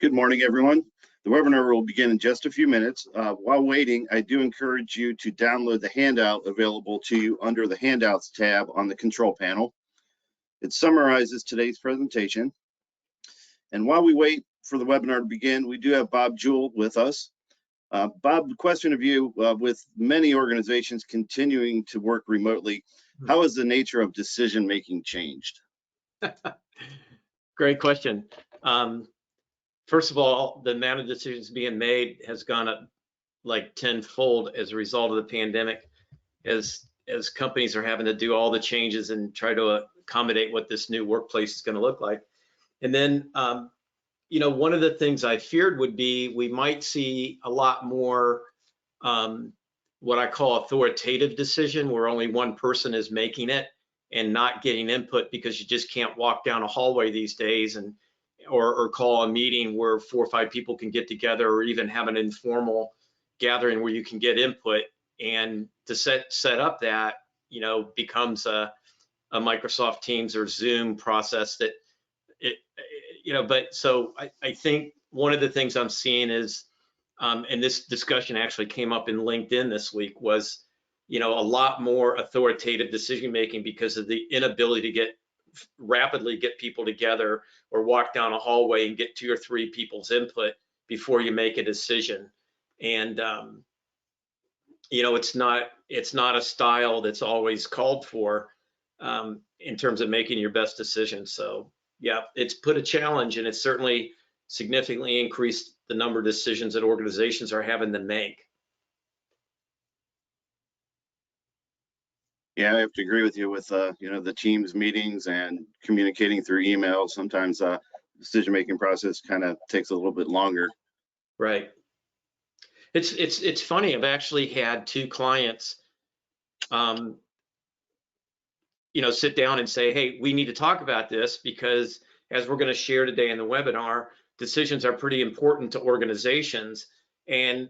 Good morning, everyone. The webinar will begin in just a few minutes. While waiting, I do encourage you to download the handout available to you under the Handouts tab on the control panel. It summarizes today's presentation. And while we wait for the webinar to begin, we do have Bob Jewell with us. Bob, the question of you, with many organizations continuing to work remotely, how has the nature of decision-making changed? Great question. First of all, the amount of decisions being made has gone up like tenfold as a result of the pandemic, as companies are having to do all the changes and try to accommodate what this new workplace is going to look like. And then, one of the things I feared would be we might see a lot more what I call authoritative decision, where only one person is making it and not getting input, because you just can't walk down a hallway these days and or call a meeting where 4 or 5 people can get together, or even have an informal gathering where you can get input. And to set up that, becomes a Microsoft Teams or Zoom process that but so I think one of the things I'm seeing is, and this discussion actually came up in LinkedIn this week, was, a lot more authoritative decision making because of the inability to rapidly get people together or walk down a hallway and get 2 or 3 people's input before you make a decision. And it's not a style that's always called for in terms of making your best decision. So yeah, it's put a challenge, and it's certainly significantly increased the number of decisions that organizations are having to make. Yeah, I have to agree with you with the Teams meetings and communicating through email. Sometimes decision-making process kind of takes a little bit longer. Right. It's funny. I've actually had 2 clients, sit down and say, hey, we need to talk about this, because as we're going to share today in the webinar, decisions are pretty important to organizations. And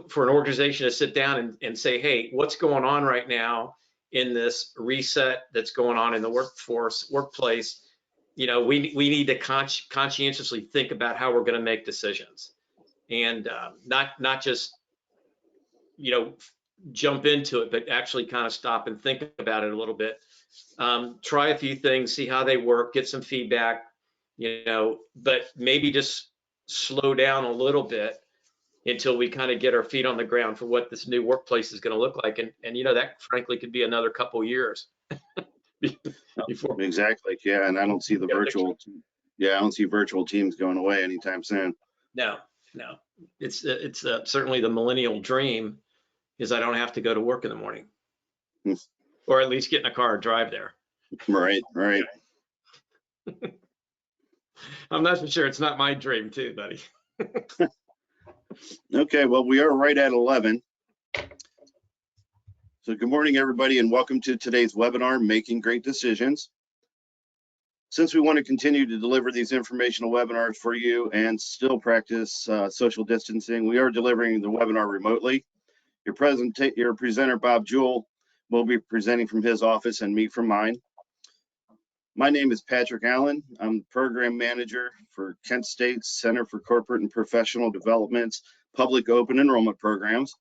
for an organization to sit down and say, hey, what's going on right now in this reset that's going on in the workplace, we need to conscientiously think about how we're going to make decisions, and not just jump into it, but actually kind of stop and think about it a little bit. Try a few things, see how they work, get some feedback, but maybe just slow down a little bit until we kind of get our feet on the ground for what this new workplace is going to look like. And that frankly could be another couple years. Before. Exactly. Yeah. And I don't see the virtual. Yeah, I don't see virtual teams going away anytime soon. No. It's certainly the millennial dream, is I don't have to go to work in the morning, or at least get in a car and drive there. Right. I'm not sure. It's not my dream too, buddy. Okay, well, we are right at 11. So good morning, everybody, and welcome to today's webinar, Making Great Decisions. Since we want to continue to deliver these informational webinars for you and still practice social distancing, we are delivering the webinar remotely. Your presenter, Bob Jewell, will be presenting from his office and me from mine. My name is Patrick Allen. I'm the Program Manager for Kent State's Center for Corporate and Professional Development's Public Open Enrollment Programs.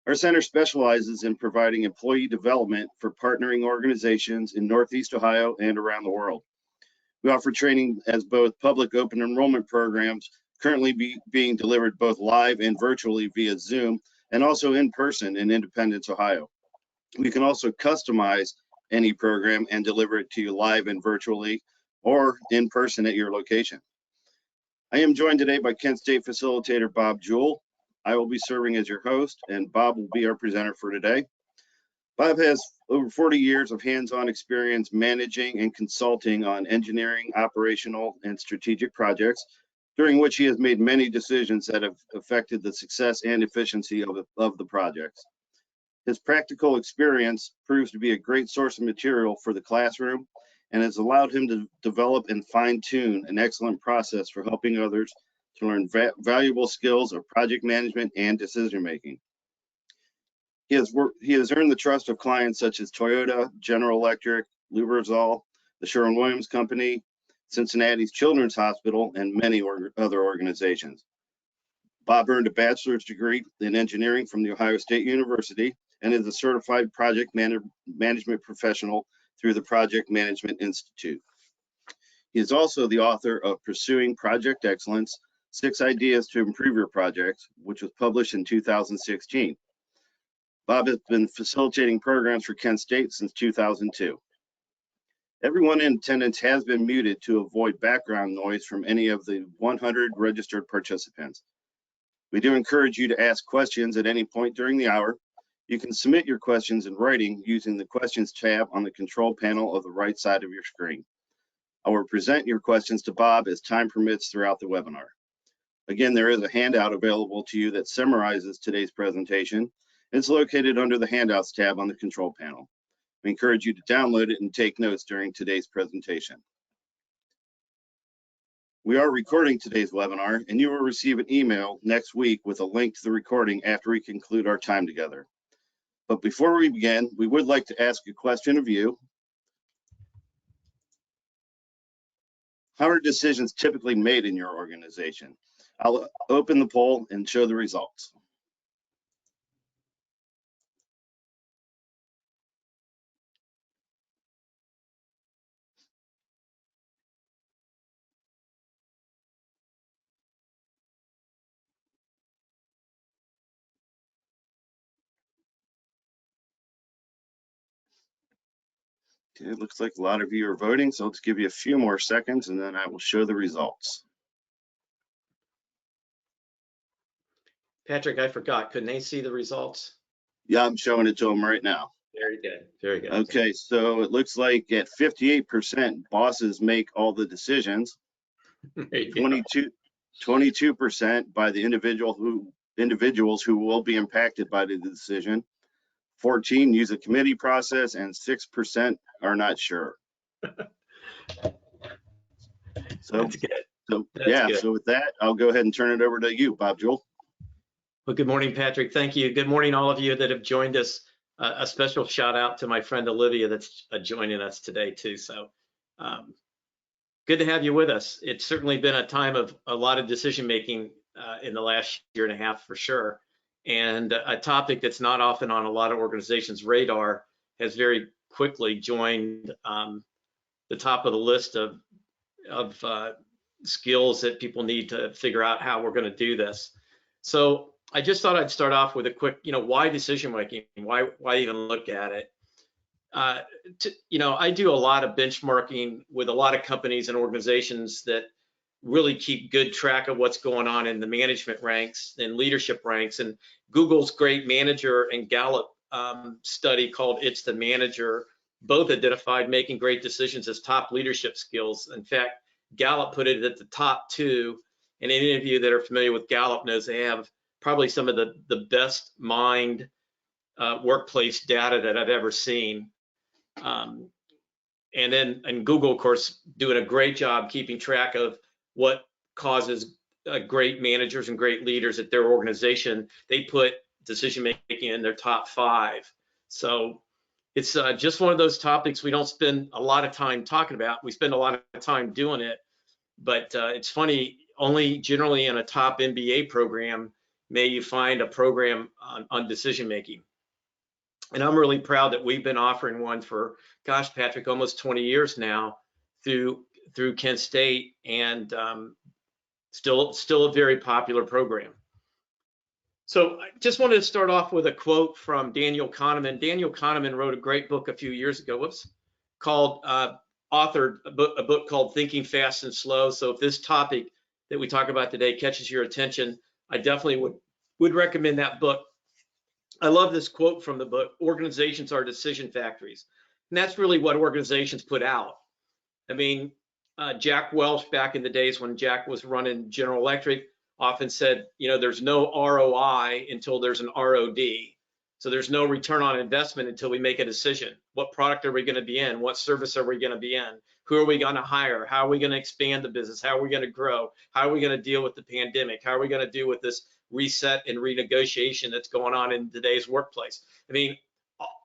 Our center specializes in providing employee development for partnering organizations in Northeast Ohio and around the world. We offer training as both public open enrollment programs currently being delivered both live and virtually via Zoom, and also in person in Independence, Ohio. We can also customize any program and deliver it to you live and virtually, or in person at your location. I am joined today by Kent State facilitator Bob Jewell. I will be serving as your host, and Bob will be our presenter for today. Bob has over 40 years of hands-on experience managing and consulting on engineering, operational, and strategic projects, during which he has made many decisions that have affected the success and efficiency of the projects. His practical experience proves to be a great source of material for the classroom, and has allowed him to develop and fine-tune an excellent process for helping others to learn valuable skills of project management and decision-making. He has earned the trust of clients such as Toyota, General Electric, Lubrizol, the Sherwin-Williams Company, Cincinnati's Children's Hospital, and many other organizations. Bob earned a bachelor's degree in engineering from the Ohio State University and is a certified project management professional through the Project Management Institute. He is also the author of Pursuing Project Excellence, 6 Ideas to Improve Your Project, which was published in 2016. Bob has been facilitating programs for Kent State since 2002. Everyone in attendance has been muted to avoid background noise from any of the 100 registered participants. We do encourage you to ask questions at any point during the hour. You can submit your questions in writing using the Questions tab on the control panel of the right side of your screen. I will present your questions to Bob as time permits throughout the webinar. Again, there is a handout available to you that summarizes today's presentation. It's located under the Handouts tab on the control panel. We encourage you to download it and take notes during today's presentation. We are recording today's webinar, and you will receive an email next week with a link to the recording after we conclude our time together. But before we begin, we would like to ask a question of you. How are decisions typically made in your organization? I'll open the poll and show the results. Okay, it looks like a lot of you are voting, so let's give you a few more seconds and then I will show the results. Patrick, I forgot. Couldn't they see the results? Yeah, I'm showing it to them right now. Very good. Very good. Okay, so it looks like at 58%, bosses make all the decisions. 22% by the individuals who will be impacted by the decision. 14 use a committee process, and 6% are not sure. So, That's good. So That's yeah, good. So with that, I'll go ahead and turn it over to you, Bob Jewell. Well, good morning, Patrick. Thank you. Good morning, all of you that have joined us. A special shout out to my friend Olivia that's joining us today too. So good to have you with us. It's certainly been a time of a lot of decision making in the last year and a half for sure. And a topic that's not often on a lot of organizations' radar has very quickly joined the top of the list of skills that people need to figure out how we're going to do this. So I just thought I'd start off with a quick, why decision making? Why even look at it? I do a lot of benchmarking with a lot of companies and organizations that really keep good track of what's going on in the management ranks and leadership ranks. And Google's Great Manager and Gallup study called It's the Manager both identified making great decisions as top leadership skills. In fact, Gallup put it at the top 2. And any of you that are familiar with Gallup knows they have probably some of the best mined workplace data that I've ever seen. And Google, of course, doing a great job keeping track of what causes great managers and great leaders at their organization. They put decision making in their top 5. So it's just one of those topics we don't spend a lot of time talking about. We spend a lot of time doing it, but it's funny, only generally in a top MBA program may you find a program on decision making. And I'm really proud that we've been offering one for, gosh, Patrick, almost 20 years now through Kent State, and still a very popular program. So I just wanted to start off with a quote from Daniel Kahneman. Daniel Kahneman wrote a great book a few years ago. Called authored a book called Thinking Fast and Slow. So if this topic that we talk about today catches your attention, I definitely would recommend that book. I love this quote from the book: organizations are decision factories. And that's really what organizations put out. I mean, Jack Welch, back in the days when Jack was running General Electric, often said, there's no ROI until there's an ROD. So there's no return on investment until we make a decision. What product are we going to be in? What service are we going to be in? Who are we going to hire? How are we going to expand the business? How are we going to grow? How are we going to deal with the pandemic? How are we going to deal with this reset and renegotiation that's going on in today's workplace? I mean,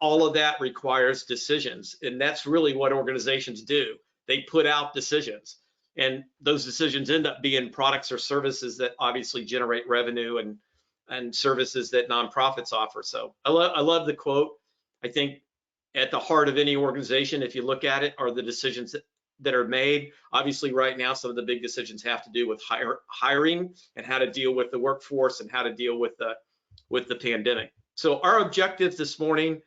all of that requires decisions, and that's really what organizations do. They put out decisions. And those decisions end up being products or services that obviously generate revenue and services that nonprofits offer. So I love the quote. I think at the heart of any organization, if you look at it, are the decisions that are made. Obviously, right now, some of the big decisions have to do with hiring and how to deal with the workforce and how to deal with the pandemic. So our objectives this morning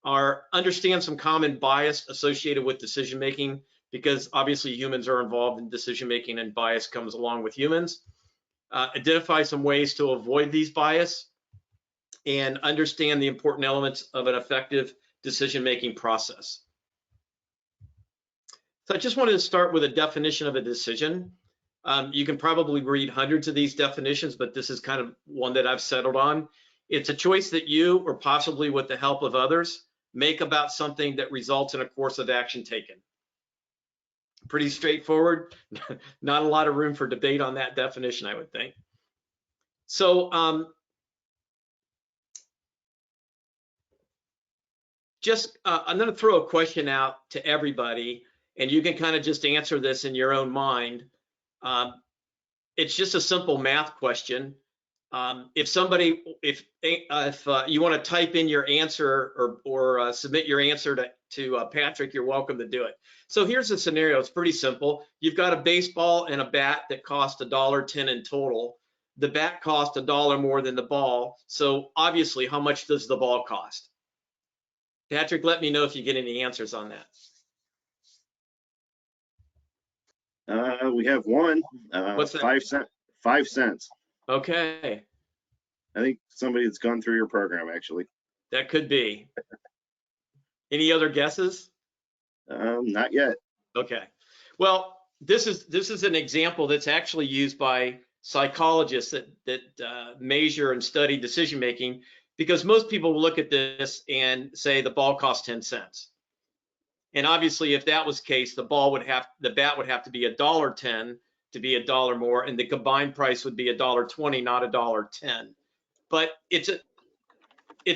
are understand some common bias associated with decision making, because obviously humans are involved in decision making and bias comes along with humans. Identify some ways to avoid these bias and understand the important elements of an effective decision-making process. So I just wanted to start with a definition of a decision. You can probably read hundreds of these definitions, but this is kind of one that I've settled on. It's a choice that you, or possibly with the help of others, make about something that results in a course of action taken. Pretty straightforward. Not a lot of room for debate on that definition, I would think. So I'm going to throw a question out to everybody, and you can kind of just answer this in your own mind. It's just a simple math question. If you want to type in your answer or submit your answer to Patrick, you're welcome to do it. So here's the scenario. It's pretty simple. You've got a baseball and a bat that cost $1.10 in total. The bat cost $1 more than the ball. So obviously, how much does the ball cost? Patrick, let me know if you get any answers on that. We have one. What's that? 5 cents. 5 cents. Okay. I think somebody that's gone through your program, actually. That could be. Any other guesses? Not yet. Okay. Well, this is an example that's actually used by psychologists that measure and study decision making, because most people will look at this and say the ball costs 10 cents. And obviously, if that was the case, the bat would have to be $1.10 to be $1 more, and the combined price would be $1.20, not $1.10. But it's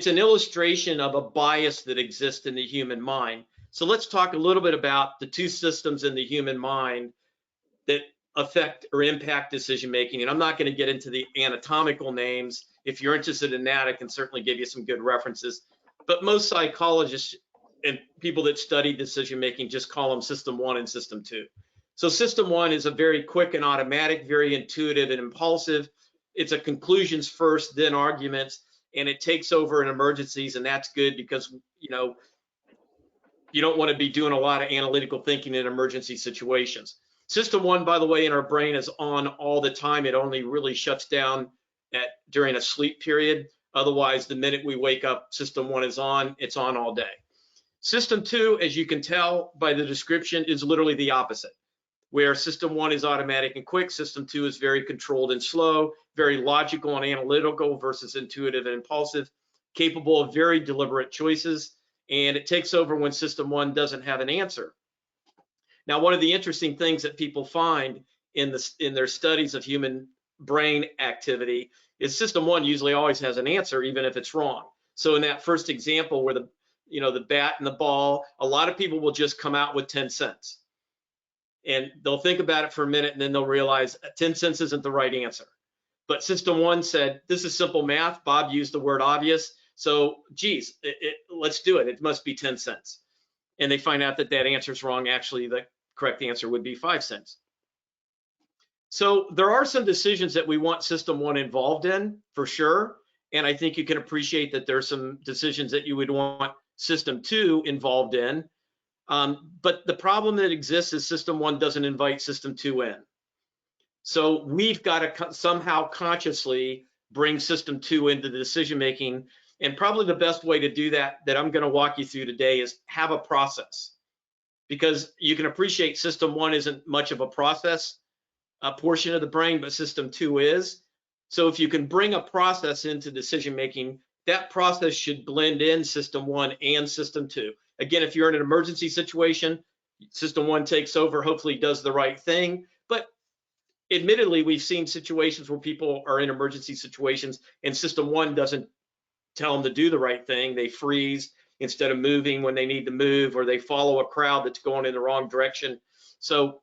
an illustration of a bias that exists in the human mind. So let's talk a little bit about the two systems in the human mind that affect or impact decision making. And I'm not going to get into the anatomical names. If you're interested in that, I can certainly give you some good references. But most psychologists and people that study decision making just call them system 1 and system 2. So system 1 is a very quick and automatic, very intuitive and impulsive. It's a conclusions first, then arguments, and it takes over in emergencies, and that's good because you don't want to be doing a lot of analytical thinking in emergency situations. System 1, by the way, in our brain is on all the time. It only really shuts down during a sleep period. Otherwise, the minute we wake up, system 1 is on. It's on all day. System 2, as you can tell by the description, is literally the opposite. Where system 1 is automatic and quick, system 2 is very controlled and slow, very logical and analytical versus intuitive and impulsive, capable of very deliberate choices, and it takes over when system 1 doesn't have an answer. Now, one of the interesting things that people find in their studies of human brain activity is system 1 usually always has an answer, even if it's wrong. So in that first example where the bat and the ball, a lot of people will just come out with 10 cents. And they'll think about it for a minute, and then they'll realize 10 cents isn't the right answer. But system 1 said, this is simple math. Bob used the word obvious. So, geez, let's do it. It must be 10 cents. And they find out that answer is wrong. Actually, the correct answer would be 5 cents. So there are some decisions that we want system 1 involved in, for sure. And I think you can appreciate that there's some decisions that you would want system 2 involved in. But the problem that exists is system 1 doesn't invite system 2 in. So we've got to somehow consciously bring system 2 into the decision making. And probably the best way to do that I'm going to walk you through today is have a process. Because you can appreciate system 1 isn't much of a process portion of the brain, but system 2 is. So if you can bring a process into decision making, that process should blend in system 1 and system 2. Again, if you're in an emergency situation, system 1 takes over, hopefully does the right thing. But admittedly, we've seen situations where people are in emergency situations and system 1 doesn't tell them to do the right thing. They freeze instead of moving when they need to move, or they follow a crowd that's going in the wrong direction. So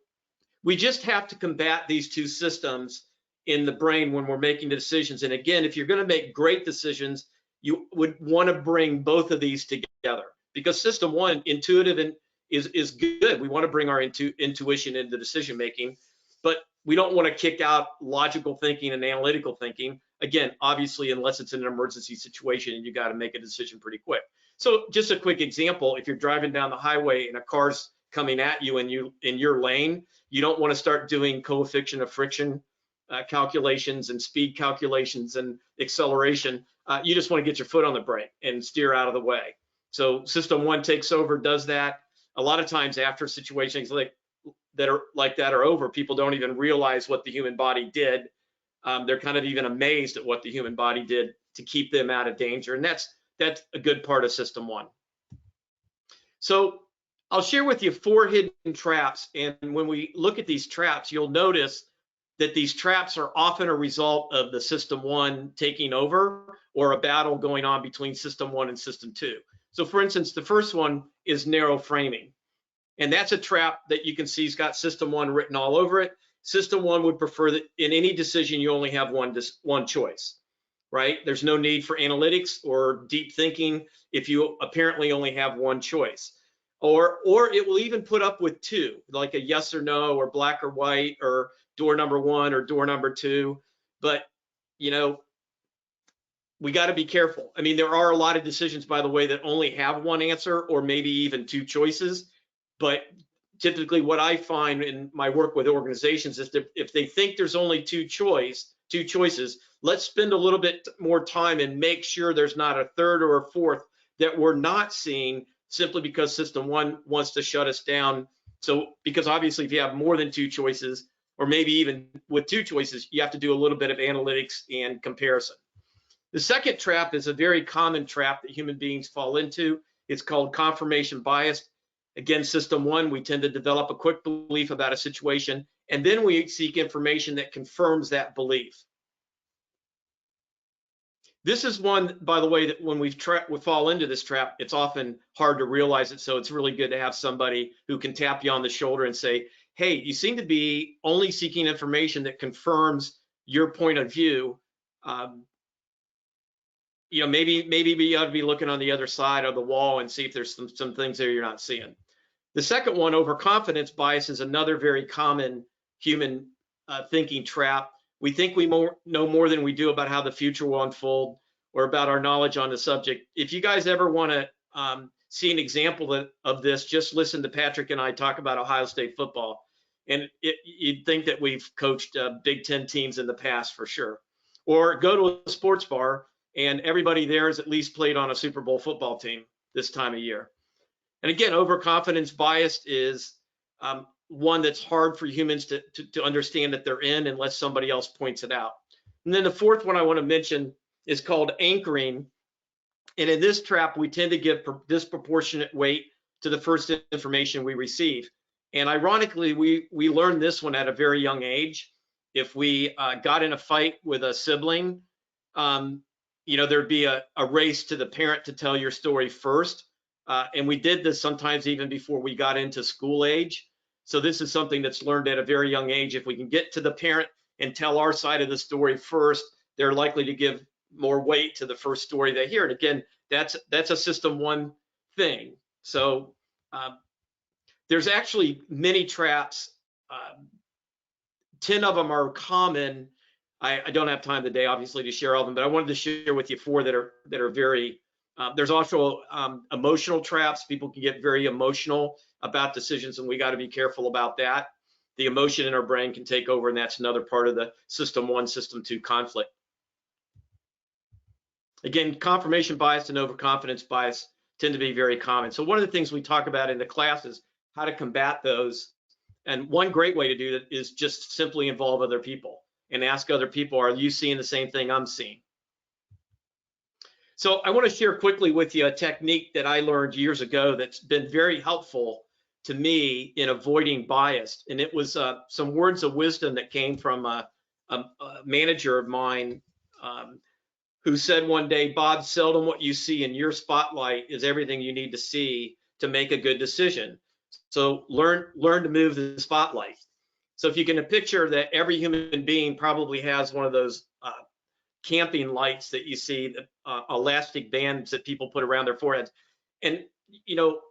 We just have to combat these two systems in the brain when we're making the decisions. And again, if you're going to make great decisions, you would want to bring both of these together, because system one, intuitive, and is good. We want to bring our intuition into decision making, but we don't want to kick out logical thinking and analytical thinking. Again, obviously, unless it's an emergency situation and you got to make a decision pretty quick. So just a quick example, if you're driving down the highway and a car's coming at you and you in your lane, you don't want to start doing coefficient of friction calculations and speed calculations and acceleration. You just want to get your foot on the brake and steer out of the way. So system one takes over, does that. A lot of times after situations like that are over, people don't even realize what the human body did. They're kind of even amazed at what the human body did to keep them out of danger. And that's a good part of system one. So I'll share with you 4 hidden traps. And when we look at these traps, you'll notice that these traps are often a result of the system one taking over or a battle going on between system one and system two. So for instance, the first one is narrow framing. And that's a trap that you can see has got system one written all over it. System one would prefer that in any decision, you only have one choice, right? There's no need for analytics or deep thinking if you apparently only have one choice. Or it will even put up with 2, like a yes or no, or black or white, or door number 1 or door number 2. But, you know, we got to be careful. I mean, there are a lot of decisions, by the way, that only have one answer or maybe even 2 choices. But typically what I find in my work with organizations is that if they think there's only two choices, let's spend a little bit more time and make sure there's not a third or a fourth that we're not seeing simply because system one wants to shut us down. So, because obviously if you have more than 2 choices, or maybe even with 2 choices, you have to do a little bit of analytics and comparison. The second trap is a very common trap that human beings fall into. It's called confirmation bias. Again, system one, we tend to develop a quick belief about a situation, and then we seek information that confirms that belief. This is one, by the way, that when we fall into this trap, it's often hard to realize it. So it's really good to have somebody who can tap you on the shoulder and say, hey, you seem to be only seeking information that confirms your point of view. You know, maybe you ought to be looking on the other side of the wall and see if there's some things there you're not seeing. The second one, overconfidence bias, is another very common human thinking trap. We think we know more than we do about how the future will unfold or about our knowledge on the subject. If you guys ever want to see an example of this, just listen to Patrick and I talk about Ohio State football. And you'd think that we've coached Big Ten teams in the past for sure. Or go to a sports bar and everybody there has at least played on a Super Bowl football team this time of year. And again, overconfidence bias is one that's hard for humans to understand that they're in unless somebody else points it out. And then the fourth one I want to mention is called anchoring. And in this trap, we tend to give disproportionate weight to the first information we receive. And ironically, we learned this one at a very young age. If we got in a fight with a sibling, you know, there'd be a race to the parent to tell your story first. And we did this sometimes even before we got into school age. So this is something that's learned at a very young age. If we can get to the parent and tell our side of the story first, they're likely to give more weight to the first story they hear. And again, that's a system one thing. So there's actually many traps. 10 of them are common. I don't have time today, obviously, to share all of them, but I wanted to share with you 4 that are very. There's also emotional traps. People can get very emotional about decisions, and we got to be careful about that. The emotion in our brain can take over, and that's another part of the system one, system two conflict. Again, confirmation bias and overconfidence bias tend to be very common. So one of the things we talk about in the class is how to combat those. And one great way to do that is just simply involve other people and ask other people, are you seeing the same thing I'm seeing? So I want to share quickly with you a technique that I learned years ago that's been very helpful to me in avoiding bias. And it was some words of wisdom that came from a manager of mine who said one day, Bob, seldom what you see in your spotlight is everything you need to see to make a good decision. So learn to move the spotlight. So if you can picture that every human being probably has one of those camping lights that you see, elastic bands that people put around their foreheads. And, you know,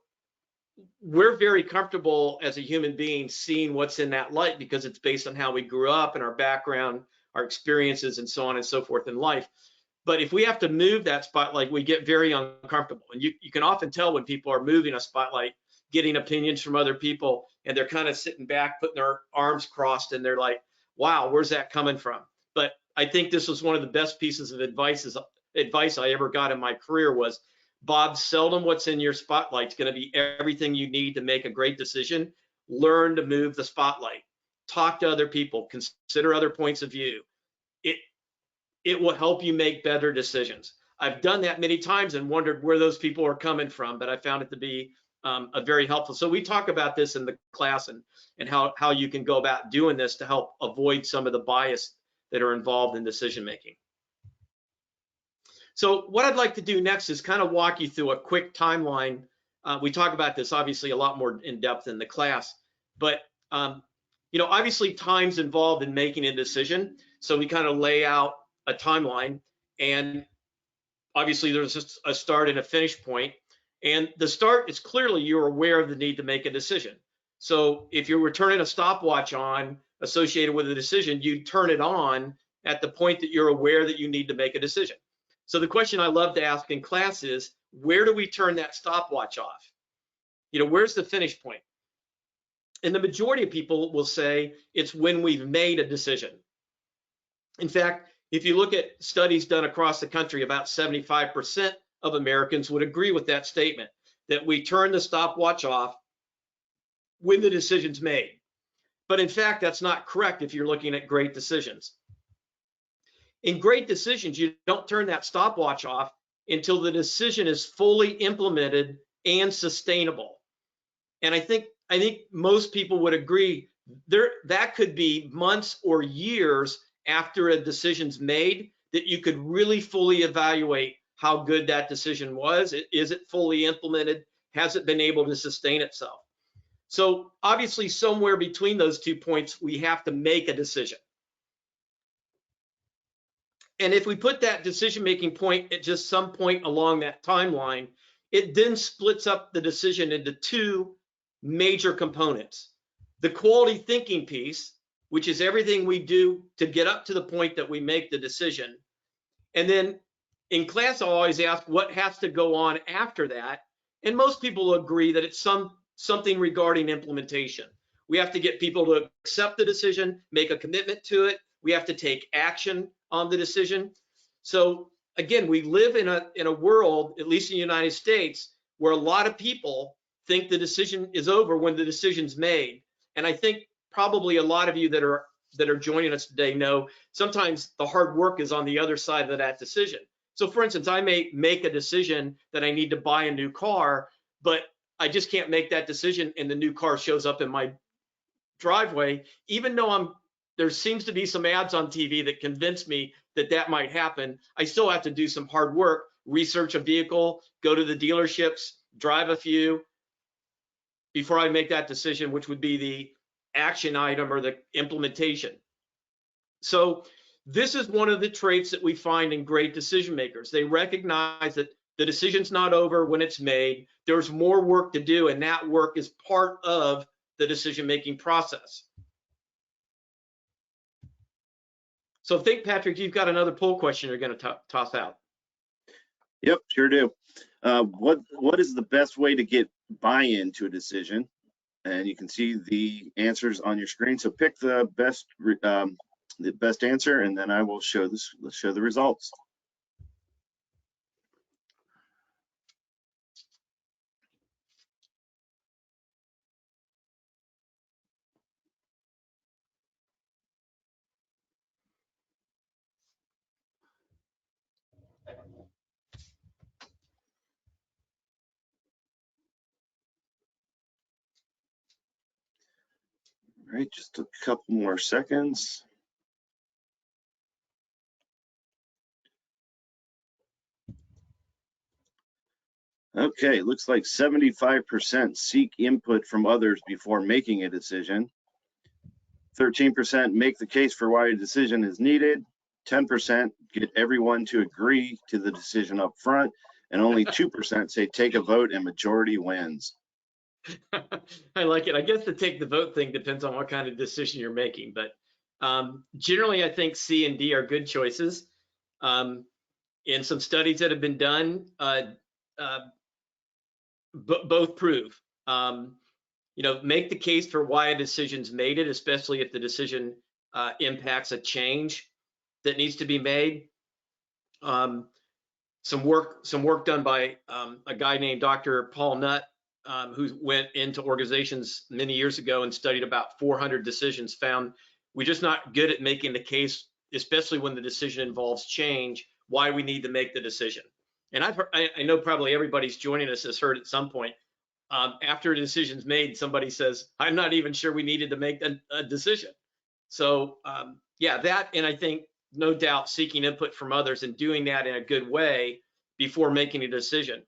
we're very comfortable as a human being seeing what's in that light because it's based on how we grew up and our background, our experiences, and so on and so forth in life. But if we have to move that spotlight, we get very uncomfortable. And you can often tell when people are moving a spotlight, getting opinions from other people, and they're kind of sitting back, putting their arms crossed, and they're like, wow, where's that coming from? But I think this was one of the best pieces of advice I ever got in my career was, Bob, seldom what's in your spotlight is going to be everything you need to make a great decision. Learn to move the spotlight. Talk to other people. Consider other points of view. It will help you make better decisions. I've done that many times and wondered where those people are coming from, but I found it to be a very helpful. So we talk about this in the class and how you can go about doing this to help avoid some of the bias that are involved in decision making. So what I'd like to do next is kind of walk you through a quick timeline. We talk about this obviously a lot more in depth in the class, but you know, obviously time's involved in making a decision. So we kind of lay out a timeline, and obviously there's just a start and a finish point. And the start is clearly you're aware of the need to make a decision. So if you're turning a stopwatch on associated with a decision, you turn it on at the point that you're aware that you need to make a decision. So the question I love to ask in class is, where do we turn that stopwatch off? You know, where's the finish point? And the majority of people will say it's when we've made a decision. In fact, if you look at studies done across the country, about 75% of Americans would agree with that statement, that we turn the stopwatch off when the decision's made. But in fact, that's not correct if you're looking at great decisions. In great decisions, you don't turn that stopwatch off until the decision is fully implemented and sustainable. And I think most people would agree that could be months or years after a decision's made that you could really fully evaluate how good that decision was. Is it fully implemented? Has it been able to sustain itself? So obviously somewhere between those 2 points, we have to make a decision. And if we put that decision-making point at just some point along that timeline, it then splits up the decision into 2 major components. The quality thinking piece, which is everything we do to get up to the point that we make the decision. And then in class, I'll always ask what has to go on after that. And most people agree that it's something regarding implementation. We have to get people to accept the decision, make a commitment to it. We have to take action on the decision. So again, we live in a world, at least in the United States, where a lot of people think the decision is over when the decision's made. And I think probably a lot of you that are joining us today know sometimes the hard work is on the other side of that decision. So for instance, I may make a decision that I need to buy a new car, but I just can't make that decision and the new car shows up in my driveway, even though there seems to be some ads on TV that convince me that that might happen. I still have to do some hard work, research a vehicle, go to the dealerships, drive a few before I make that decision, which would be the action item or the implementation. So this is one of the traits that we find in great decision makers. They recognize that the decision's not over when it's made. There's more work to do, and that work is part of the decision-making process. So I think, Patrick, you've got another poll question you're going to toss out. Yep, sure do. What is the best way to get buy-in to a decision? And you can see the answers on your screen. So pick the best answer, and then I will show the results. All right, just a couple more seconds. Okay, looks like 75% seek input from others before making a decision. 13% make the case for why a decision is needed. 10% get everyone to agree to the decision up front. And only 2% say take a vote and majority wins. I like it. I guess the take the vote thing depends on what kind of decision you're making, but generally I think C and D are good choices. In some studies that have been done, both prove, make the case for why a decision's made it, especially if the decision impacts a change that needs to be made. Some work done by a guy named Dr. Paul Nutt, who went into organizations many years ago and studied about 400 decisions, found we're just not good at making the case, especially when the decision involves change, why we need to make the decision. And I know probably everybody's joining us has heard at some point, after a decision's made, somebody says, I'm not even sure we needed to make a decision. So yeah, that, and I think no doubt seeking input from others and doing that in a good way before making a decision.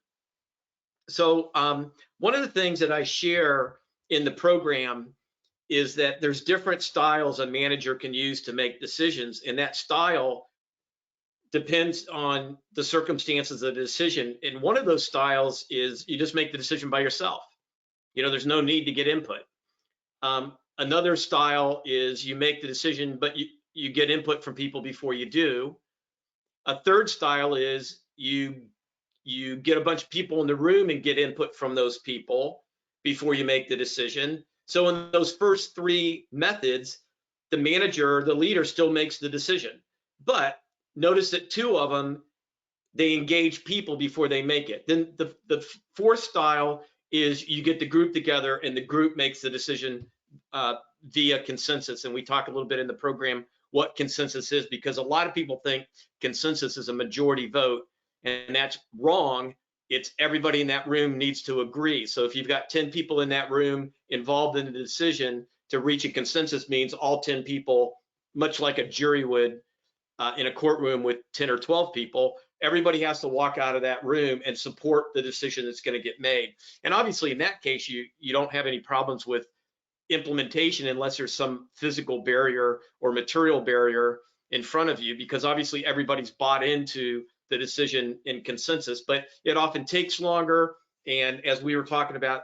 So one of the things that I share in the program is that there's different styles a manager can use to make decisions, and that style depends on the circumstances of the decision. And one of those styles is you just make the decision by yourself. There's no need to get input. Another style is you make the decision, but you get input from people before you do. A third style is you get a bunch of people in the room and get input from those people before you make the decision. So in those first three methods, the manager, the leader, still makes the decision. But notice that two of them, they engage people before they make it. Then the fourth style is you get the group together and the group makes the decision via consensus. And we talk a little bit in the program what consensus is, because a lot of people think consensus is a majority vote, and that's wrong. It's everybody in that room needs to agree. So if you've got 10 people in that room involved in the decision, to reach a consensus means all 10 people, much like a jury would in a courtroom with 10 or 12 people, everybody has to walk out of that room and support the decision that's going to get made. And obviously in that case, you don't have any problems with implementation unless there's some physical barrier or material barrier in front of you, because obviously everybody's bought into the decision in consensus, but it often takes longer. And as we were talking about,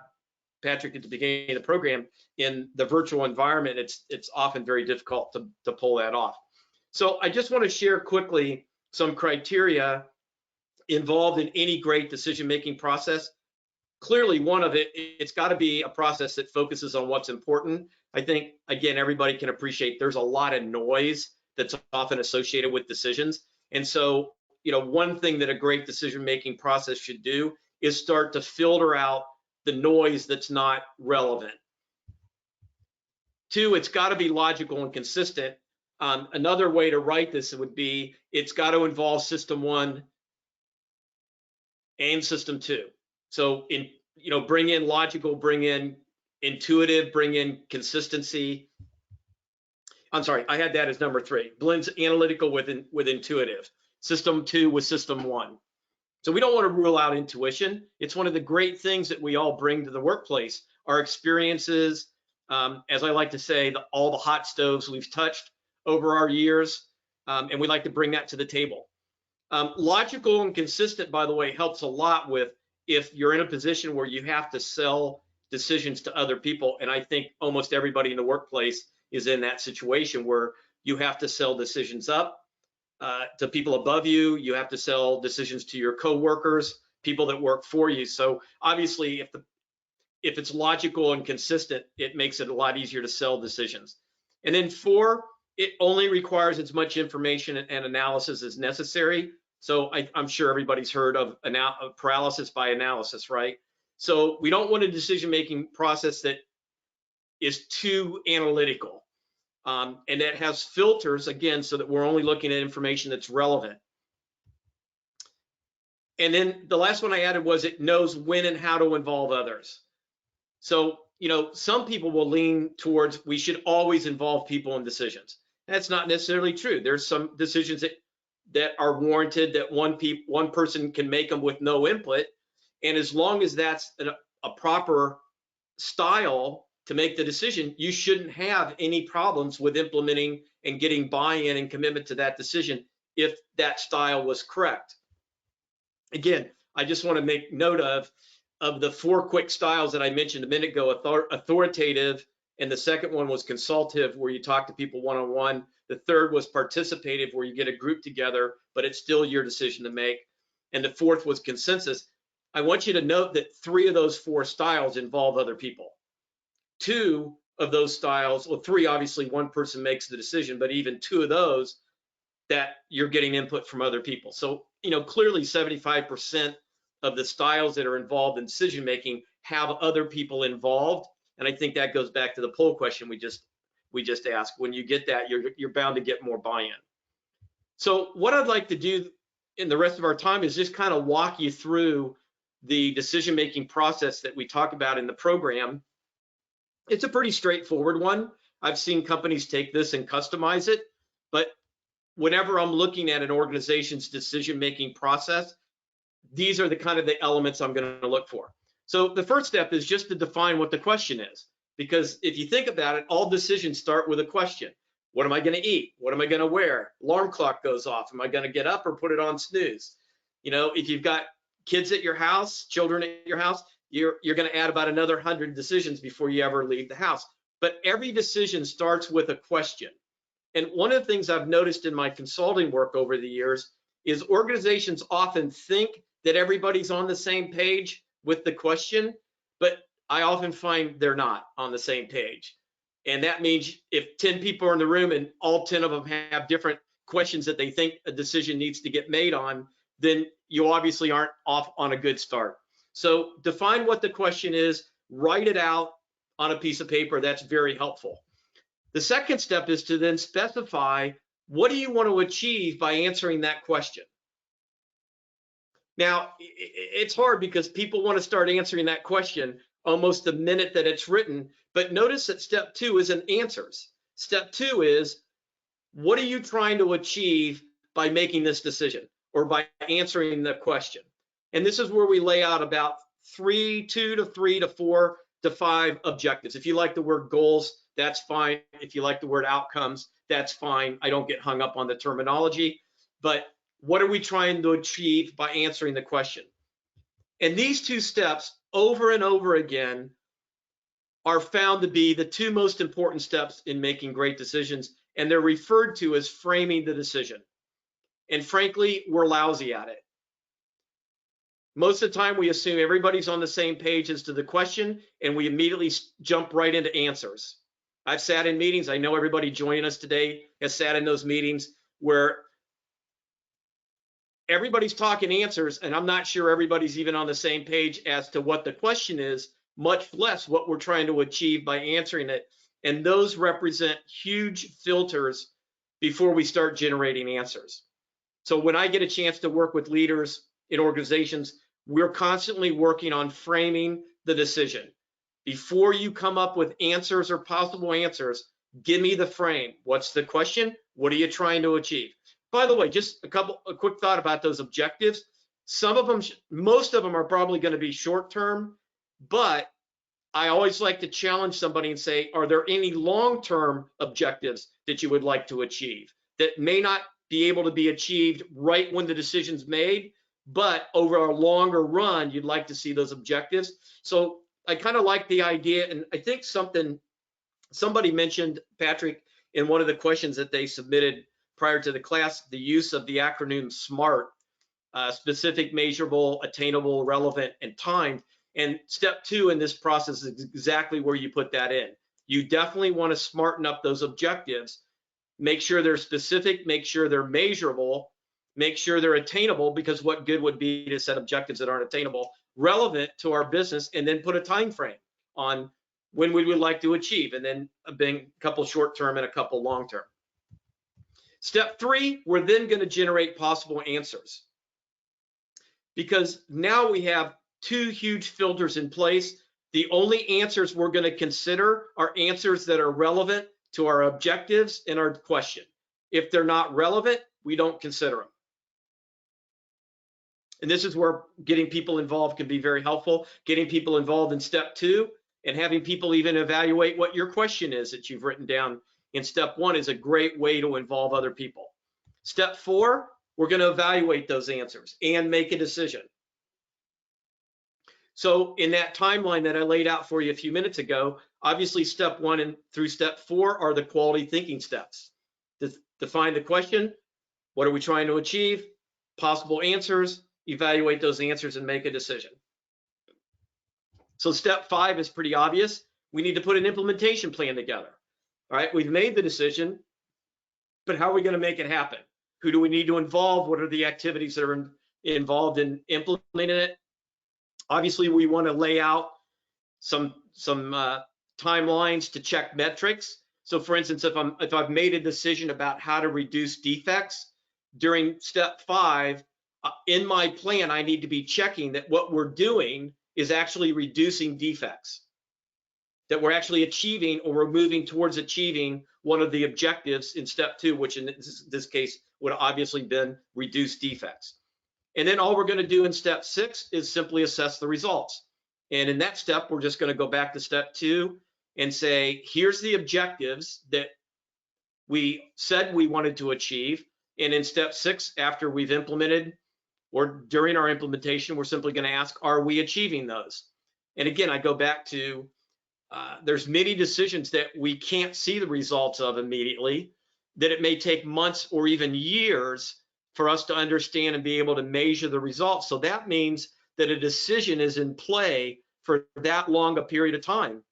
Patrick, at the beginning of the program, in the virtual environment, it's often very difficult to pull that off. So I just want to share quickly some criteria involved in any great decision-making process. Clearly, one of it's got to be a process that focuses on what's important. I think, again, everybody can appreciate there's a lot of noise that's often associated with decisions. And so, one thing that a great decision-making process should do is start to filter out the noise that's not relevant. Two, it's got to be logical and consistent. Another way to write this would be, it's got to involve system one and system two. So bring in logical, bring in intuitive, bring in consistency. I'm sorry, I had that as number 3. Blends analytical with intuitive. System 2 with system 1. So we don't want to rule out intuition. It's one of the great things that we all bring to the workplace. Our experiences, as I like to say, all the hot stoves we've touched over our years, and we like to bring that to the table. Logical and consistent, by the way, helps a lot with if you're in a position where you have to sell decisions to other people. And I think almost everybody in the workplace is in that situation where you have to sell decisions up to people above you. You have to sell decisions to your coworkers, people that work for you. So obviously, if it's logical and consistent, it makes it a lot easier to sell decisions. And then 4, it only requires as much information and analysis as necessary. So I'm sure everybody's heard of paralysis by analysis, right? So we don't want a decision-making process that is too analytical and that has filters, again, so that we're only looking at information that's relevant. And then the last one I added was it knows when and how to involve others. So, some people will lean towards we should always involve people in decisions. That's not necessarily true. There's some decisions that are warranted that one person can make them with no input. And as long as that's a proper style to make the decision, you shouldn't have any problems with implementing and getting buy-in and commitment to that decision if that style was correct. Again, I just want to make note of the 4 quick styles that I mentioned a minute ago: authoritative, and the second one was consultative, where you talk to people one-on-one. The third was participative, where you get a group together, but it's still your decision to make. And the fourth was consensus. I want you to note that 3 of those 4 styles involve other people. 2 of those styles, well, 3, obviously one person makes the decision, but even 2 of those, that you're getting input from other people. So, clearly 75% of the styles that are involved in decision making have other people involved. And I think that goes back to the poll question we just asked. When you get that, you're bound to get more buy-in. So what I'd like to do in the rest of our time is just kind of walk you through the decision making process that we talk about in the program. It's a pretty straightforward one. I've seen companies take this and customize it, but whenever I'm looking at an organization's decision-making process, these are the kind of the elements I'm going to look for. So the first step is just to define what the question is, because if you think about it, all decisions start with a question. What am I going to eat? What am I going to wear? Alarm clock goes off. Am I going to get up or put it on snooze? If you've got kids at your house, children at your house, you're going to add about another 100 decisions before you ever leave the house. But every decision starts with a question. And one of the things I've noticed in my consulting work over the years is organizations often think that everybody's on the same page with the question, but I often find they're not on the same page. And that means if 10 people are in the room and all 10 of them have different questions that they think a decision needs to get made on, then you obviously aren't off on a good start. So define what the question is, write it out on a piece of paper. That's very helpful. The second step is to then specify, what do you want to achieve by answering that question? Now, it's hard because people want to start answering that question almost the minute that it's written, but notice that step 2 isn't answers. Step 2 is, what are you trying to achieve by making this decision or by answering the question? And this is where we lay out about 2 to 3 to 4 to 5 objectives. If you like the word goals, that's fine. If you like the word outcomes, that's fine. I don't get hung up on the terminology, but what are we trying to achieve by answering the question? And these 2 steps over and over again are found to be the 2 most important steps in making great decisions, and they're referred to as framing the decision. And frankly, we're lousy at it. Most of the time, we assume everybody's on the same page as to the question, and we immediately jump right into answers. I've sat in meetings, I know everybody joining us today has sat in those meetings where everybody's talking answers, and I'm not sure everybody's even on the same page as to what the question is, much less what we're trying to achieve by answering it. And those represent huge filters before we start generating answers. So when I get a chance to work with leaders in organizations, we're constantly working on framing the decision. Before you come up with answers or possible answers, give me the frame. What's the question? What are you trying to achieve? By the way, just a quick thought about those objectives. Some of them, most of them are probably going to be short term, but I always like to challenge somebody and say, are there any long-term objectives that you would like to achieve that may not be able to be achieved right when the decision's made, but over a longer run, you'd like to see those objectives? So I kind of like the idea, and I think somebody mentioned, Patrick, in one of the questions that they submitted prior to the class, the use of the acronym SMART, specific, measurable, attainable, relevant, and timed. And step 2 in this process is exactly where you put that in. You definitely want to smarten up those objectives, make sure they're specific, make sure they're measurable, make sure they're attainable, because what good would be to set objectives that aren't attainable, relevant to our business, and then put a time frame on when we would like to achieve, and then a couple short-term and a couple long-term. Step 3, we're then going to generate possible answers, because now we have 2 huge filters in place. The only answers we're going to consider are answers that are relevant to our objectives and our question. If they're not relevant, we don't consider them. And this is where getting people involved can be very helpful. Getting people involved in step 2 and having people even evaluate what your question is that you've written down in step 1 is a great way to involve other people. Step 4, we're going to evaluate those answers and make a decision. So in that timeline that I laid out for you a few minutes ago, obviously step 1 and through step 4 are the quality thinking steps. Define the question, what are we trying to achieve, possible answers, evaluate those answers and make a decision. So step 5 is pretty obvious. We need to put an implementation plan together. All right, we've made the decision, but how are we going to make it happen? Who do we need to involve? What are the activities that are involved in implementing it? Obviously, we want to lay out some timelines to check metrics. So for instance, if I've made a decision about how to reduce defects, during step 5, in my plan, I need to be checking that what we're doing is actually reducing defects, that we're actually achieving or we're moving towards achieving one of the objectives in step 2, which in this case would have obviously been reduce defects. And then all we're going to do in step 6 is simply assess the results. And in that step, we're just going to go back to step 2 and say, here's the objectives that we said we wanted to achieve. And in step 6, after we've implemented or during our implementation, we're simply going to ask, are we achieving those? And again, I go back to there's many decisions that we can't see the results of immediately, that it may take months or even years for us to understand and be able to measure the results. So that means that a decision is in play for that long a period of time.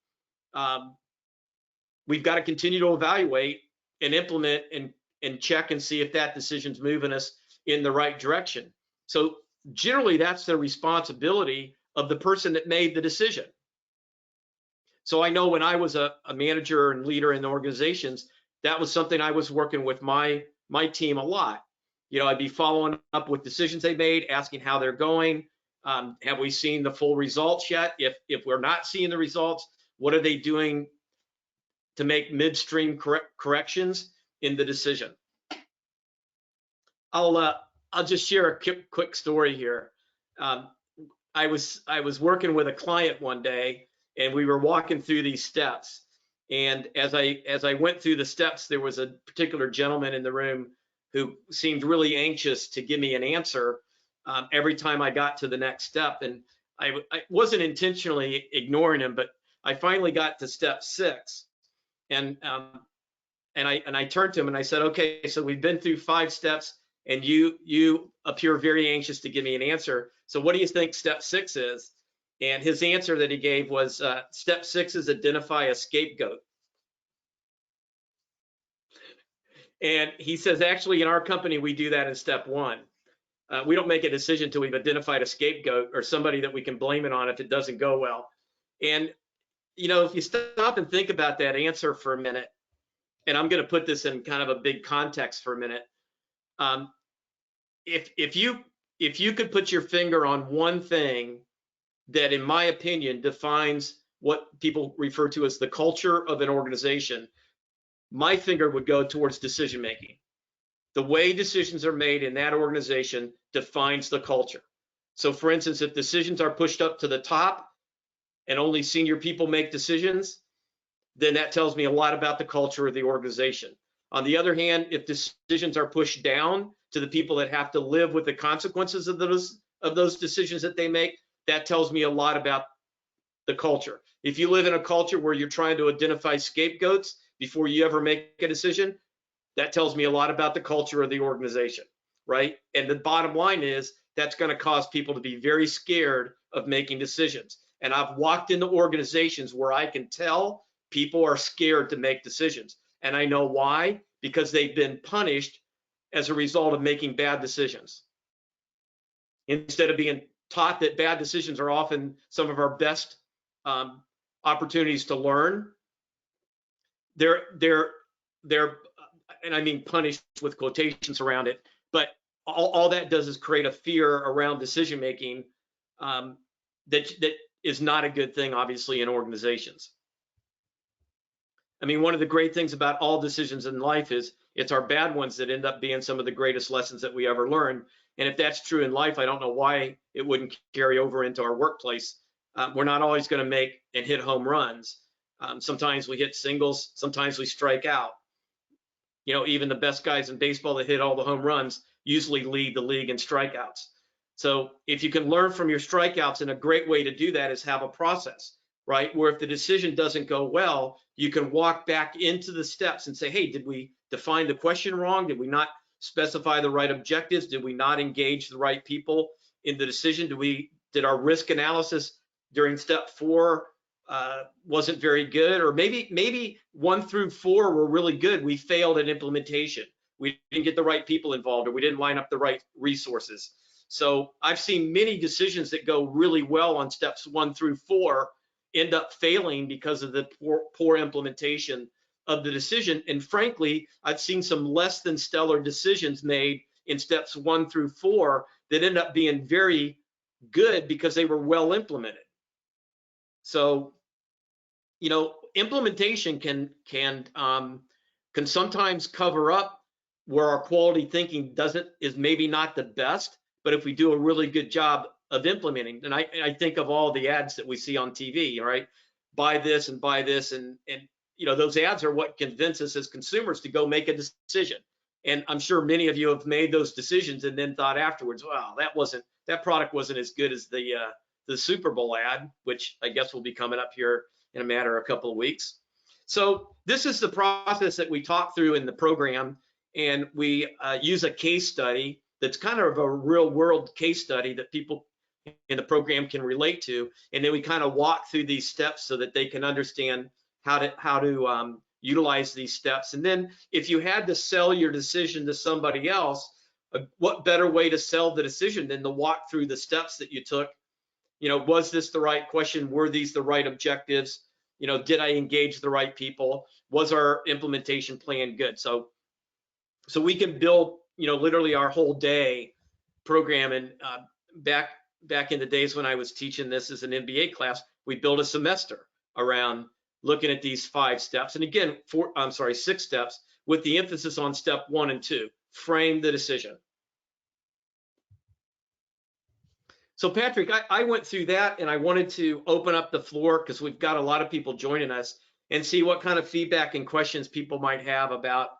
We've got to continue to evaluate and implement and check and see if that decision's moving us in the right direction. So generally, that's the responsibility of the person that made the decision. So I know when I was a manager and leader in organizations, that was something I was working with my team a lot. You know, I'd be following up with decisions they made, asking how they're going. Have we seen the full results yet? If we're not seeing the results, what are they doing to make midstream corrections in the decision? I'll just share a quick story here. I was working with a client one day, and we were walking through these steps. And as I went through the steps, there was a particular gentleman in the room who seemed really anxious to give me an answer every time I got to the next step. And I wasn't intentionally ignoring him, but I finally got to step 6, and I turned to him and I said, "Okay, so we've been through 5 steps, and you appear very anxious to give me an answer. So what do you think step 6 is?" And his answer that he gave was, "Step 6 is identify a scapegoat." And he says, actually, in our company, we do that in step 1. We don't make a decision until we've identified a scapegoat or somebody that we can blame it on if it doesn't go well. And, you know, if you stop and think about that answer for a minute, and I'm going to put this in kind of a big context for a minute. If you could put your finger on one thing that, in my opinion, defines what people refer to as the culture of an organization, my finger would go towards decision making. The way decisions are made in that organization defines the culture. So for instance, if decisions are pushed up to the top and only senior people make decisions, then that tells me a lot about the culture of the organization. On the other hand, if decisions are pushed down to the people that have to live with the consequences of those decisions that they make, that tells me a lot about the culture. If you live in a culture where you're trying to identify scapegoats before you ever make a decision, that tells me a lot about the culture of the organization, right? And the bottom line is that's going to cause people to be very scared of making decisions. And I've walked into organizations where I can tell people are scared to make decisions. And I know why, because they've been punished as a result of making bad decisions. Instead of being taught that bad decisions are often some of our best opportunities to learn, they're and I mean punished with quotations around it, but all that does is create a fear around decision making that is not a good thing, obviously, in organizations. I mean, one of the great things about all decisions in life is it's our bad ones that end up being some of the greatest lessons that we ever learn. And if that's true in life, I don't know why it wouldn't carry over into our workplace We're not always going to make and hit home runs. Sometimes we hit singles, sometimes we strike out. You know, even the best guys in baseball that hit all the home runs usually lead the league in strikeouts. So if you can learn from your strikeouts, and a great way to do that is have a process, right? Where if the decision doesn't go well, you can walk back into the steps and say, hey, did we define the question wrong? Did we not specify the right objectives? Did we not engage the right people in the decision? Did our risk analysis during step 4 wasn't very good? Or maybe 1 through 4 were really good. We failed at implementation. We didn't get the right people involved, or we didn't line up the right resources. So I've seen many decisions that go really well on steps 1 through 4 end up failing because of the poor implementation of the decision. And frankly, I've seen some less than stellar decisions made in steps 1 through 4 that end up being very good because they were well implemented. So, you know, implementation can sometimes cover up where our quality thinking is maybe not the best, but if we do a really good job of implementing, and I think of all the ads that we see on TV, right? Buy this and buy this, and you know, those ads are what convince us as consumers to go make a decision. And I'm sure many of you have made those decisions and then thought afterwards, wow, that product wasn't as good as the Super Bowl ad, which I guess will be coming up here in a matter of a couple of weeks. So this is the process that we talk through in the program, and we use a case study that's kind of a real world case study that people in the program can relate to, and then we kind of walk through these steps so that they can understand how to utilize these steps. And then if you had to sell your decision to somebody else, what better way to sell the decision than to walk through the steps that you took? You know, was this the right question? Were these the right objectives? You know, did I engage the right people? Was our implementation plan good? So we can build, you know, literally our whole day program. And back in the days when I was teaching this as an MBA class, we built a semester around looking at these 5 steps. And again, 6 steps, with the emphasis on step 1 and 2, frame the decision. So Patrick, I went through that, and I wanted to open up the floor because we've got a lot of people joining us, and see what kind of feedback and questions people might have about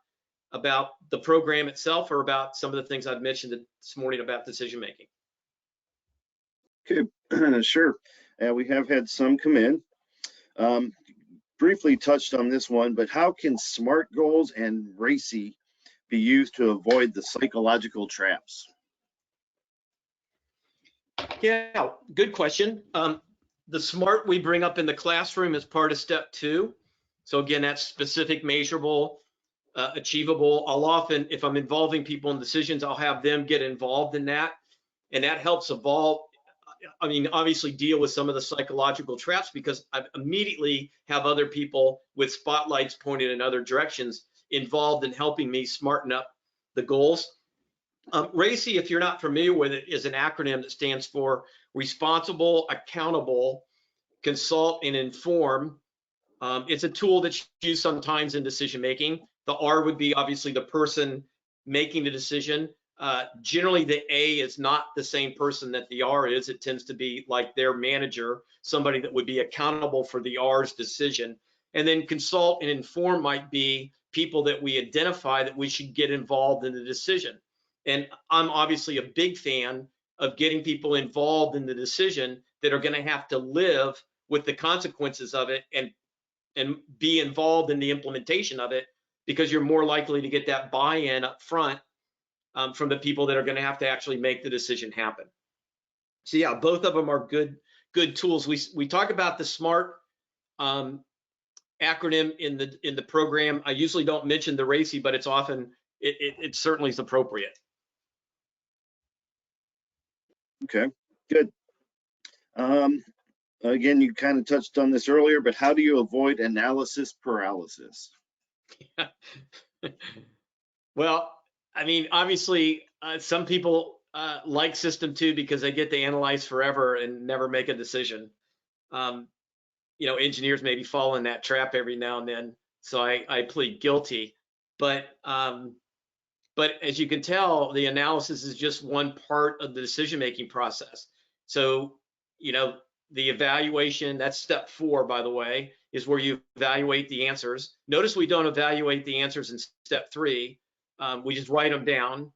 the program itself, or about some of the things I've mentioned this morning about decision making. Okay, sure. We have had some come in. Briefly touched on this one, but how can SMART goals and RACI be used to avoid the psychological traps? Yeah, good question. The SMART we bring up in the classroom as part of step 2. So again, that's specific, measurable, achievable. I'll often, if I'm involving people in decisions, I'll have them get involved in that, and that helps obviously deal with some of the psychological traps, because I immediately have other people with spotlights pointed in other directions involved in helping me smarten up the goals. RACI, if you're not familiar with it, is an acronym that stands for Responsible, Accountable, Consult, and Inform. It's a tool that's used sometimes in decision making. The R would be obviously the person making the decision. Generally, the A is not the same person that the R is. It tends to be like their manager, somebody that would be accountable for the R's decision. And then consult and inform might be people that we identify that we should get involved in the decision. And I'm obviously a big fan of getting people involved in the decision that are going to have to live with the consequences of it, and be involved in the implementation of it, because you're more likely to get that buy-in up front from the people that are going to have to actually make the decision happen. So yeah, both of them are good tools. We talk about the SMART acronym in the program. I usually don't mention the RACI, but it's often it certainly is appropriate. Okay, good. Again, you kind of touched on this earlier, but how do you avoid analysis paralysis? Well, I mean, obviously, some people like system 2 because they get to analyze forever and never make a decision. You know, engineers maybe fall in that trap every now and then, so I plead guilty. But as you can tell, the analysis is just one part of the decision-making process. So, you know, the evaluation, that's step 4, by the way, is where you evaluate the answers. Notice we don't evaluate the answers in step 3. We just write them down.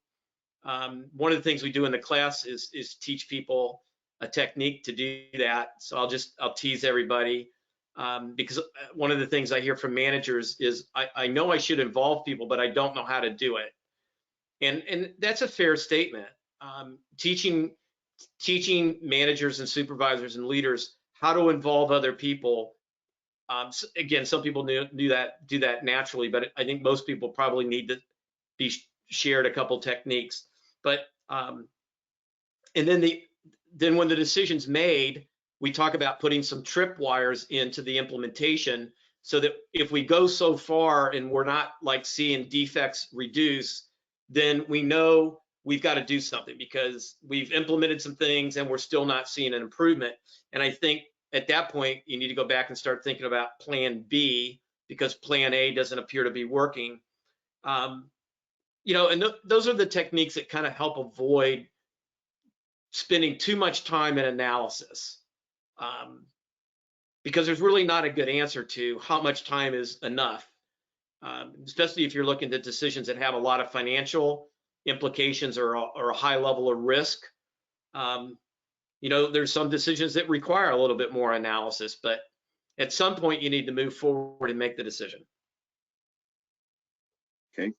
One of the things we do in the class is teach people a technique to do that. So I'll tease everybody, because one of the things I hear from managers is I know I should involve people, but I don't know how to do it. And that's a fair statement. Teaching managers and supervisors and leaders how to involve other people. Again, some people do that naturally, but I think most people probably need to be shared a couple techniques. But and then when the decision's made, we talk about putting some tripwires into the implementation, so that if we go so far and we're not like seeing defects reduce, then we know we've got to do something, because we've implemented some things and we're still not seeing an improvement. And I think at that point, you need to go back and start thinking about plan B, because plan A doesn't appear to be working. You know, and those are the techniques that kind of help avoid spending too much time in analysis, because there's really not a good answer to how much time is enough, especially if you're looking at decisions that have a lot of financial implications or a high level of risk. You know, there's some decisions that require a little bit more analysis, but at some point you need to move forward and make the decision. Okay.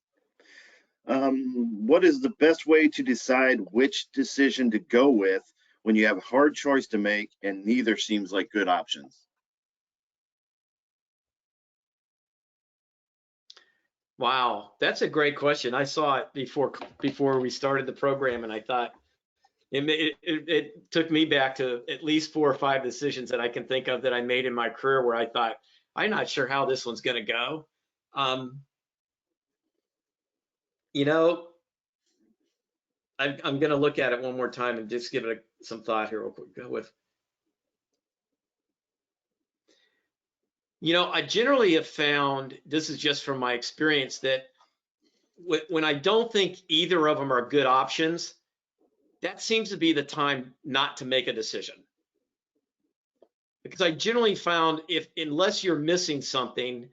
What is the best way to decide which decision to go with when you have a hard choice to make and neither seems like good options? Wow, that's a great question. I saw it before we started the program, and I thought it took me back to at least 4 or 5 decisions that I can think of that I made in my career where I thought, I'm not sure how this one's going to go. You know, I'm going to look at it one more time and just give it some thought here real quick. Go with. You know, I generally have found, this is just from my experience, that when I don't think either of them are good options, that seems to be the time not to make a decision. Because I generally found, unless you're missing something,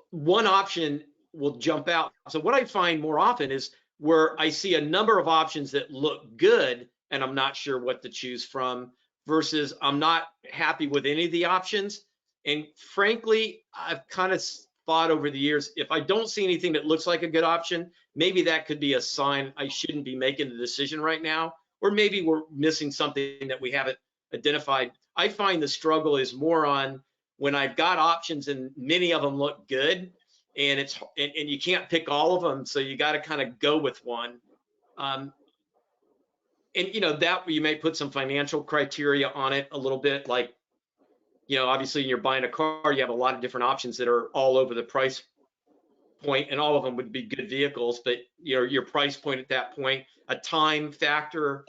one option will jump out. So what I find more often is where I see a number of options that look good and I'm not sure what to choose from, versus I'm not happy with any of the options. And frankly, I've kind of thought over the years, if I don't see anything that looks like a good option, maybe that could be a sign I shouldn't be making the decision right now, or maybe we're missing something that we haven't identified. I find the struggle is more on when I've got options and many of them look good, and you can't pick all of them, so you got to kind of go with one. And you know, that you may put some financial criteria on it a little bit, like, you know, obviously you're buying a car, you have a lot of different options that are all over the price point, and all of them would be good vehicles, but your price point at that point, a time factor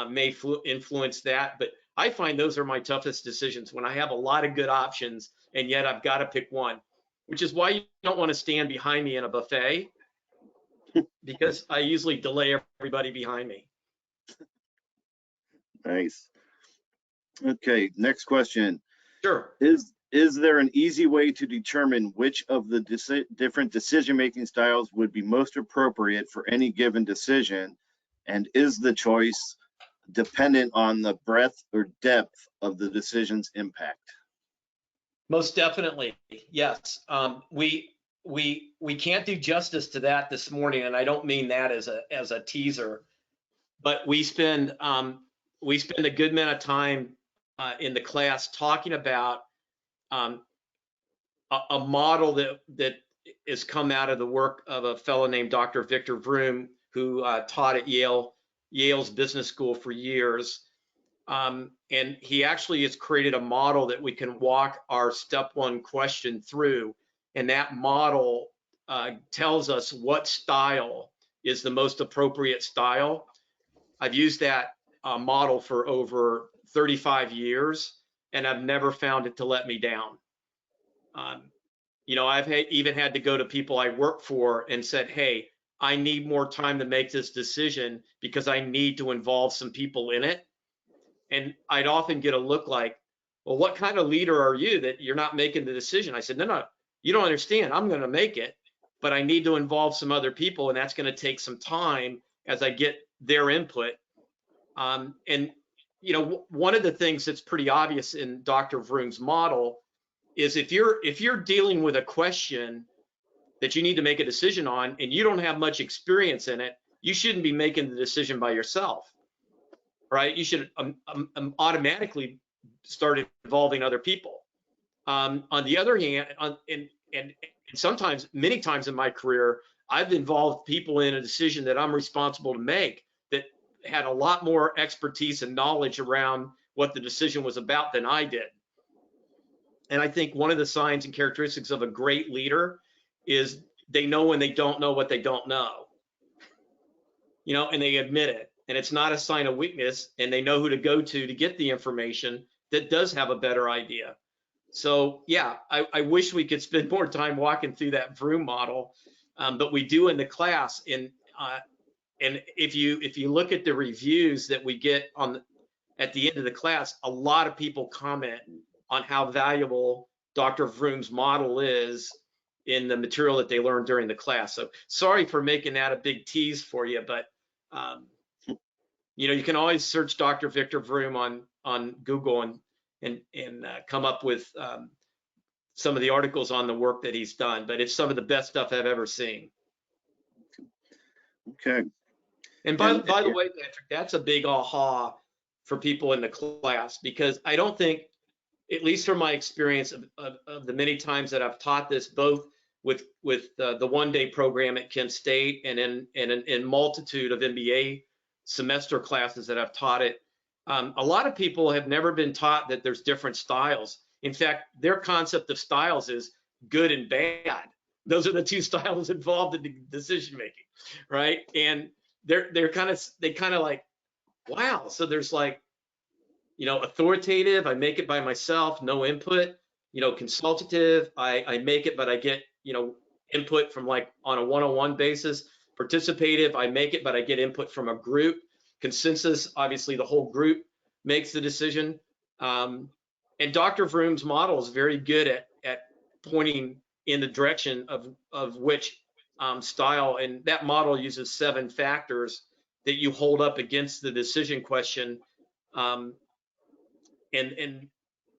may influence that. But I find those are my toughest decisions, when I have a lot of good options and yet I've got to pick one, which is why you don't want to stand behind me in a buffet, because I usually delay everybody behind me. Nice. Okay, next question. Sure. Is there an easy way to determine which of the different decision-making styles would be most appropriate for any given decision? And is the choice dependent on the breadth or depth of the decision's impact? Most definitely, yes. We can't do justice to that this morning, and I don't mean that as a teaser, but we spend a good amount of time in the class talking about a model that has come out of the work of a fellow named Dr. Victor Vroom, who taught at Yale's business school for years. And he actually has created a model that we can walk our step 1 question through. And that model tells us what style is the most appropriate style. I've used that model for over 35 years, and I've never found it to let me down. You know, I've even had to go to people I work for and said, hey, I need more time to make this decision because I need to involve some people in it. And I'd often get a look like, well, what kind of leader are you that you're not making the decision? I said, no, you don't understand. I'm going to make it, but I need to involve some other people, and that's going to take some time as I get their input. And one of the things that's pretty obvious in Dr. Vroom's model is if you're dealing with a question that you need to make a decision on and you don't have much experience in it, you shouldn't be making the decision by yourself, right? You should automatically start involving other people. On the other hand, and sometimes, many times in my career, I've involved people in a decision that I'm responsible to make that had a lot more expertise and knowledge around what the decision was about than I did. And I think one of the signs and characteristics of a great leader is they know when they don't know what they don't know, and they admit it. And it's not a sign of weakness, and they know who to go to get the information that does have a better idea. So yeah, I wish we could spend more time walking through that Vroom model, but we do in the class. And if you look at the reviews that we get at the end of the class, a lot of people comment on how valuable Dr. Vroom's model is in the material that they learned during the class. So sorry for making that a big tease for you, but you can always search Dr. Victor Vroom on Google and come up with some of the articles on the work that he's done. But it's some of the best stuff I've ever seen. Okay. And by the way, Patrick, that's a big aha for people in the class, because I don't think, at least from my experience of the many times that I've taught this, both with the one-day program at Kent State and in multitude of MBA semester classes that I've taught it, a lot of people have never been taught that there's different styles. In fact, their concept of styles is good and bad. Those are the two styles involved in the decision making, right? And they kind of like, wow. So there's like, authoritative, I make it by myself, no input. Consultative, I make it, but I get input from, like, on a one-on-one basis. Participative, I make it, but I get input from a group. Consensus, obviously the whole group makes the decision. And Dr. Vroom's model is very good at pointing in the direction of which style, and that model uses 7 factors that you hold up against the decision question. And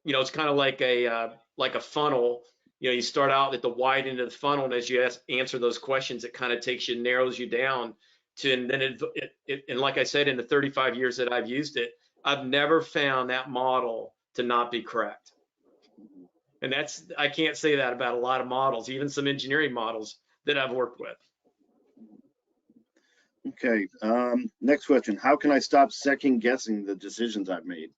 it's kind of like a funnel. You start out at the wide end of the funnel, and as you answer those questions, it kind of narrows you down to, and then and like I said, in the 35 years that I've used it, I've never found that model to not be correct. And I can't say that about a lot of models, even some engineering models that I've worked with. Okay, next question. How can I stop second guessing the decisions I've made?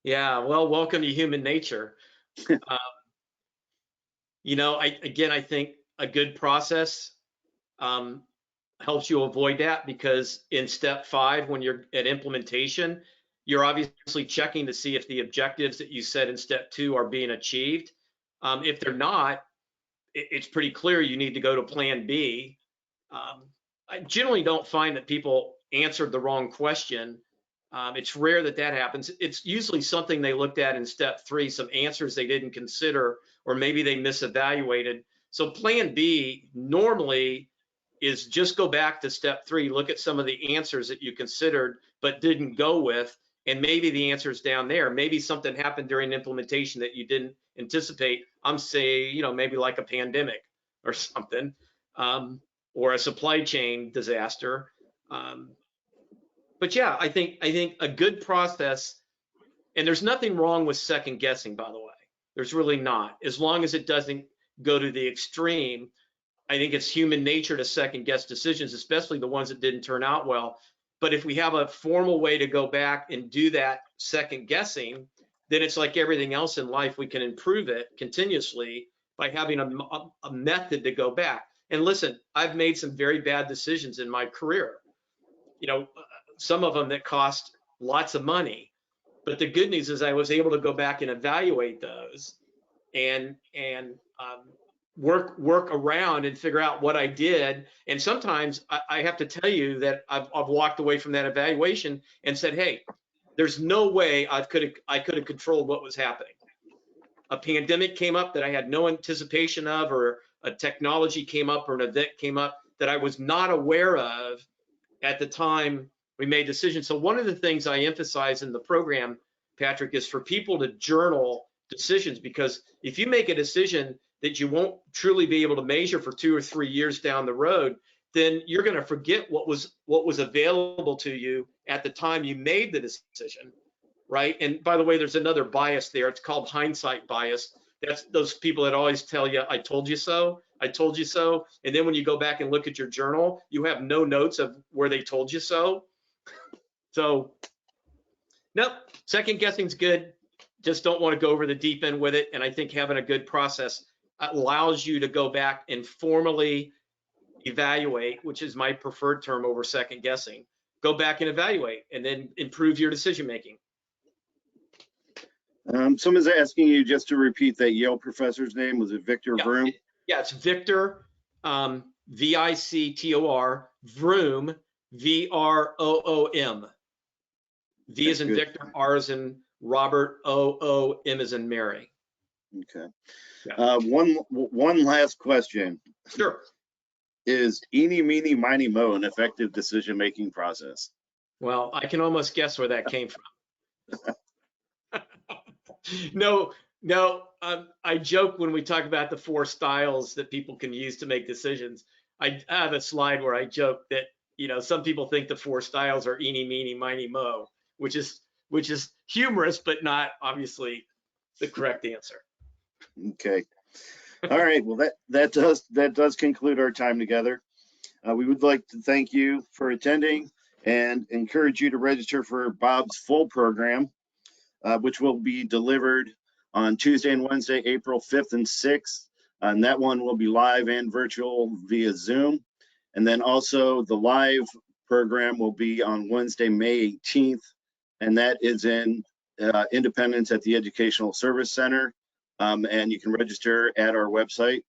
Yeah, well, welcome to human nature. I think a good process helps you avoid that, because in step 5, when you're at implementation, you're obviously checking to see if the objectives that you set in step 2 are being achieved. If they're not, it's pretty clear you need to go to plan B. I generally don't find that people answered the wrong question. It's rare that happens. It's usually something they looked at in step 3, some answers they didn't consider, or maybe they misevaluated. So plan B normally is just go back to step 3, look at some of the answers that you considered but didn't go with, and maybe the answer's down there. Maybe something happened during implementation that you didn't anticipate. I'm saying, maybe like a pandemic or something, or a supply chain disaster. But yeah, I think a good process, and there's nothing wrong with second guessing, by the way. There's really not, as long as it doesn't go to the extreme. I think it's human nature to second guess decisions, especially the ones that didn't turn out well. But if we have a formal way to go back and do that second guessing, then it's like everything else in life, we can improve it continuously by having a method to go back. And listen, I've made some very bad decisions in my career, some of them that cost lots of money. But the good news is I was able to go back and evaluate those and work around and figure out what I did. And sometimes I have to tell you that I've walked away from that evaluation and said, hey, There's no way I could have controlled what was happening. A pandemic came up that I had no anticipation of, or a technology came up, or an event came up that I was not aware of at the time we made decisions. So one of the things I emphasize in the program, Patrick, is for people to journal decisions, because if you make a decision that you won't truly be able to measure for 2 or 3 years down the road, then you're going to forget what was available to you at the time you made the decision, right? And by the way, there's another bias there. It's called hindsight bias. That's those people that always tell you, I told you so, I told you so. And then when you go back and look at your journal, you have no notes of where they told you so. So, nope, second guessing's good. Just don't want to go over the deep end with it. And I think having a good process allows you to go back and formally evaluate, which is my preferred term over second guessing. Go back and evaluate, and then improve your decision making. Someone's asking you just to repeat that Yale professor's name. Was it Victor Vroom? Yeah, it's Victor, V-I-C-T-O-R, Vroom, V-R-O-O-M. V is in Victor, R is in Robert, O-O-M is in Mary. Okay. Yeah. One last question. Sure. Is eeny, meeny, miny, mo an effective decision-making process? Well, I can almost guess where that came from. No, I joke when we talk about the 4 styles that people can use to make decisions. I have a slide where I joke that, some people think the 4 styles are eeny, meeny, miny, mo, which is humorous, but not obviously the correct answer. Okay. All right. Well, that does conclude our time together. We would like to thank you for attending and encourage you to register for Bob's full program, which will be delivered on Tuesday and Wednesday, April 5th and 6th. And that one will be live and virtual via Zoom. And then also the live program will be on Wednesday, May 18th. And that is in Independence at the Educational Service Center. And you can register at our website,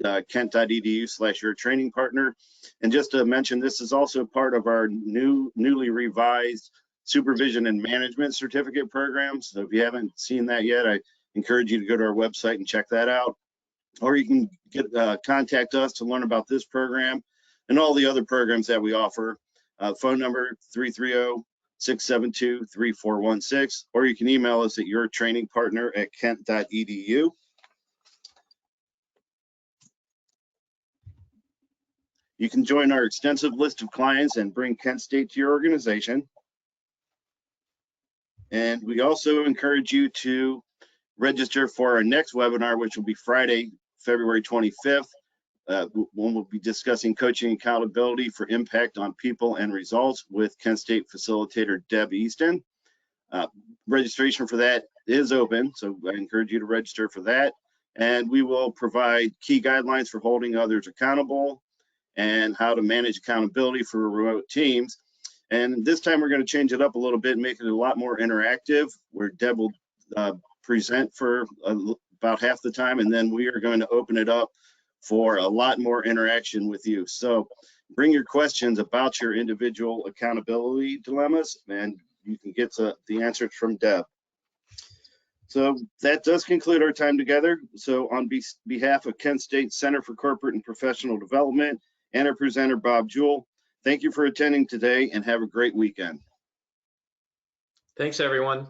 kent.edu/your-training-partner. And just to mention, this is also part of our newly revised supervision and management certificate program. So if you haven't seen that yet, I encourage you to go to our website and check that out. Or you can contact us to learn about this program and all the other programs that we offer. Phone number 330-672-3416, or you can email us at yourtrainingpartner@kent.edu. You can join our extensive list of clients and bring Kent State to your organization. And we also encourage you to register for our next webinar, which will be Friday, February 25th. When we'll be discussing coaching accountability for impact on people and results with Kent State facilitator Deb Easton. Registration for that is open, so I encourage you to register for that. And we will provide key guidelines for holding others accountable and how to manage accountability for remote teams. And this time we're going to change it up a little bit and make it a lot more interactive, where Deb will present for about half the time, and then we are going to open it up for a lot more interaction with you. So bring your questions about your individual accountability dilemmas, and you can get the answers from Deb. So that does conclude our time together. So on behalf of Kent State Center for Corporate and Professional Development and our presenter, Bob Jewell, thank you for attending today and have a great weekend. Thanks, everyone.